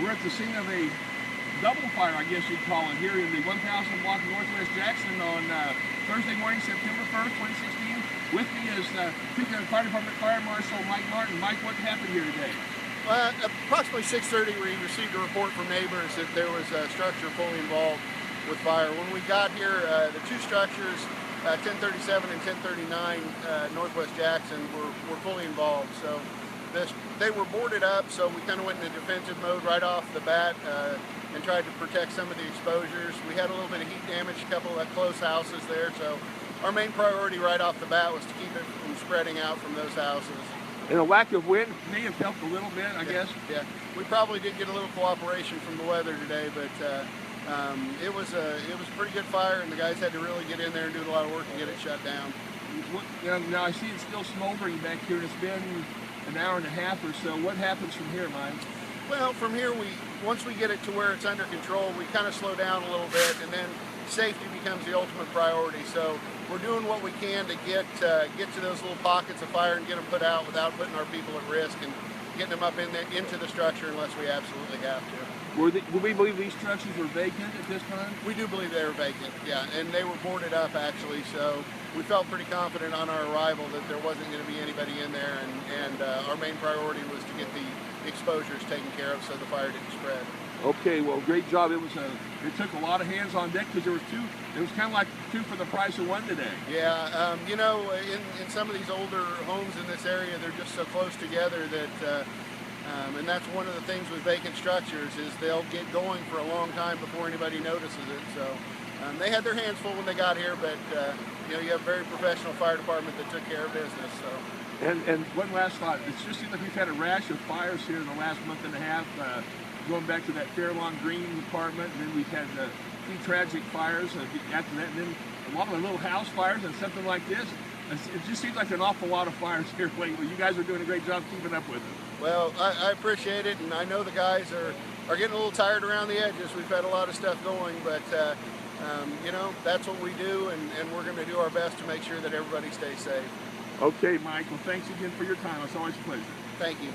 We're at the scene of a double fire, I guess you'd call it, here in the 1000 block of Northwest Jackson on Thursday morning, September 1st, 2016. With me is Topeka Fire Department Fire Marshal Mike Martin. Mike, what happened here today? Approximately 6:30, we received a report from neighbors that there was a structure fully involved with fire. When we got here, the two structures, 1037 and 1039 Northwest Jackson, were fully involved. So they were boarded up, so we kind of went into defensive mode right off the bat and tried to protect some of the exposures. We had a little bit of heat damage, a couple of close houses there, so our main priority right off the bat was to keep it from spreading out from those houses. And a lack of wind may have helped a little bit, I guess. Yeah, we probably did get a little cooperation from the weather today, but it was a pretty good fire, and the guys had to really get in there and do a lot of work to get it shut down. Now I see it's still smoldering back here, and it's been an hour and a half or so. What happens from here, Mike? Well, from here, once we get it to where it's under control, we kind of slow down a little bit, and then safety becomes the ultimate priority. So we're doing what we can to get to those little pockets of fire and get them put out without putting our people at risk and getting them up into the structure unless we absolutely have to. Do we believe these structures were vacant at this time? We do believe they were vacant, yeah, and they were boarded up actually, so we felt pretty confident on our arrival that there wasn't going to be anybody in there, and our main priority was to get the exposures taken care of so the fire didn't spread. Okay, well, great job. It took a lot of hands on deck because there was two. It was kind of like two for the price of one today. Yeah, you know, in some of these older homes in this area, they're just so close together that, and that's one of the things with vacant structures is they'll get going for a long time before anybody notices it. So they had their hands full when they got here, but you know, you have a very professional fire department that took care of business. So. And one last thought. It just seems like we've had a rash of fires here in the last month and a half. Going back to that Fairlawn Green apartment, and then we've had a few tragic fires after that, and then a lot of the little house fires and something like this. It just seems like an awful lot of fires here lately. You guys are doing a great job keeping up with it. Well, I appreciate it, and I know the guys are getting a little tired around the edges. We've had a lot of stuff going, but you know, that's what we do, and we're going to do our best to make sure that everybody stays safe. Okay, Mike. Well, thanks again for your time. It's always a pleasure. Thank you.